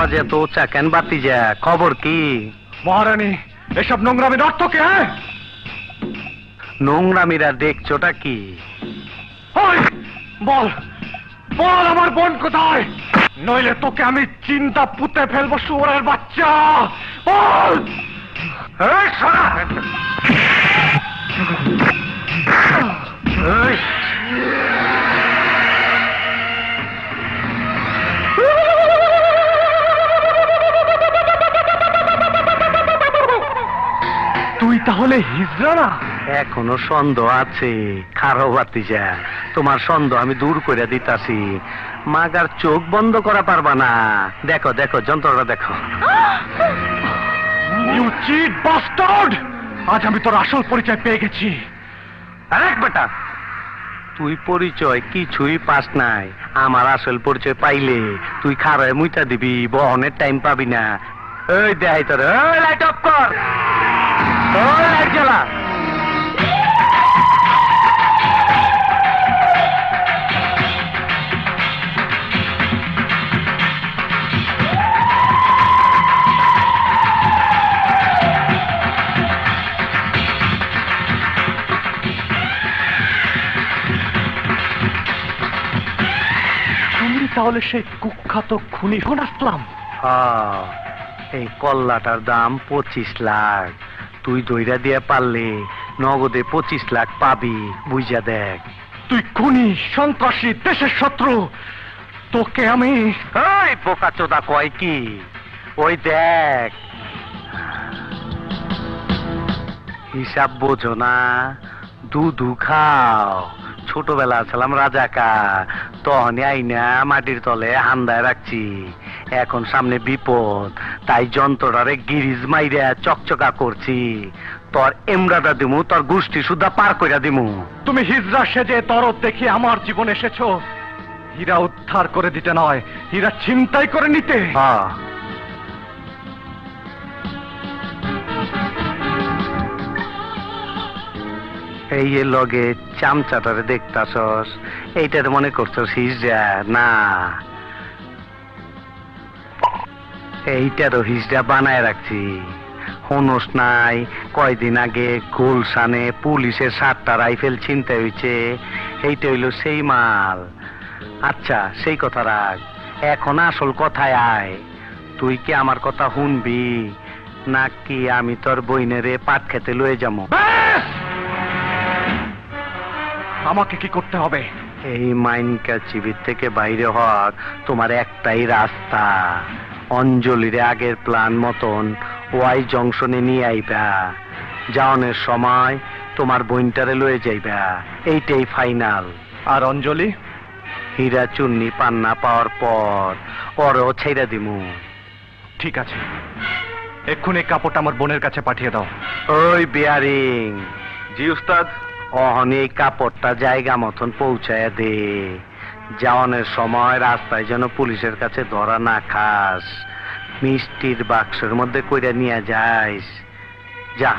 আওয়াজ এত উঁচা কেন বাতি যা? খবর কি? মহারানী, এসব নোংরামির অর্থ কি? হ্যাঁ, নোংরামিরা দেখছোটা কি? ওই, বল বল আমার বোন কোথায়, নইলে তোকে আমি চিন্তা পুঁতে ফেলবো শুয়োরের বাচ্চা। বল। এই শালা! এই! তুই তাহলে হিজড়া না? এখনো সন্দেহ আছে? খারো বাতিজা, তোমার সন্দেহ আমি দূর করে দিতাছি। মাগার চোখ বন্ধ করা পারবা না। দেখো দেখো, যন্ত্রটা দেখো। You cheat bastard! আজ আমি তোর আসল পরিচয় পেয়ে গেছি। আরেক বেটা, তুই পরিচয় কিছুই পাস নাই। আমার আসল পরিচয় পাইলে তুই খারোয় মুইটা দিবি, বহনের টাইম পাবি না। এই দেখাই তোর, লাইট অফ কর, লাইট জ্বালা। তাহলে সেই কুখ্যাত খুনি হন আসলাম। এই কল্লাটার দাম 25 লাখ। তুই দইরা দিয়ে পারলে নগদে 25 লাখ পাবি, বুঝা দেখ। তুই খুনি, সন্ত্রাসী, দেশের শত্রু, তোকে আমি। ওই বোকা চোদা কয় কি? ওই দেখ, হিসাব বোঝো না? দুধু খাও। ছোটবেলা ছিলাম রাজাকার, তখনই আইনা মাটির তলে হান্দায় রাখছি। এখন সামনে বিপদ, তাই যন্ত্রটারে গিরিজ মাইরা চকচকা করছি। তোর এমরাটা দিমু, তোর গোষ্ঠী সুদ্ধা পার কইরা দিমু। তুমি হিজড়া সেজে দরদ দেখি আমার জীবন এসেছো, হীরা উদ্ধার করে দিতে নয়, হীরা ছিনতাই করে নিতে। এই লগে চামচাটারে দেখতাছস, এইটারে মনে করছস হিজড়া? না, এইটারও হিজড়া বানায় রাখছি। হনস নাই, কয়দিন আগে গুলশানে পুলিশের 7টা রাইফেল ছিনতাই হয়েছে। এইটা হইল সেই মাল। আচ্ছা, সেই কথা রাখ, এখন আসল কথায় আয়। তুই কি আমার কথা শুনবি, নাকি আমি তোর বইনেরে পাট খেতে লয়ে যাবো? আমাকে কি করতে হবে? এই মাইনকা চিবির থেকে বাইরে হওয়ার তোমার একটাই রাস্তা। অঞ্জলিরে আগের প্ল্যান মতন ওয়াই জংশনে নিয়ে আইবা। যাওনের সময় তোমার বইনটারে লয়ে যাইবা, এইটাই ফাইনাল। আর অঞ্জলি? হীরা চুন্নি পান্না পাওয়ার পর ওরও ছেড়ে দিমু। ঠিক আছে, এক্ষুনি কাপড়টা আমার বোনের কাছে পাঠিয়ে দাও। ওই বিয়ারিং। জি উস্তাদ। অহন এই কাপড়টা জায়গা মতন পৌঁছায় দে। যাওয়ানের সময় রাস্তায় যেন পুলিশের কাছে ধরা না খাস। মিষ্টির বাক্সের মধ্যে কইরা নিয়ে যাইস। যা।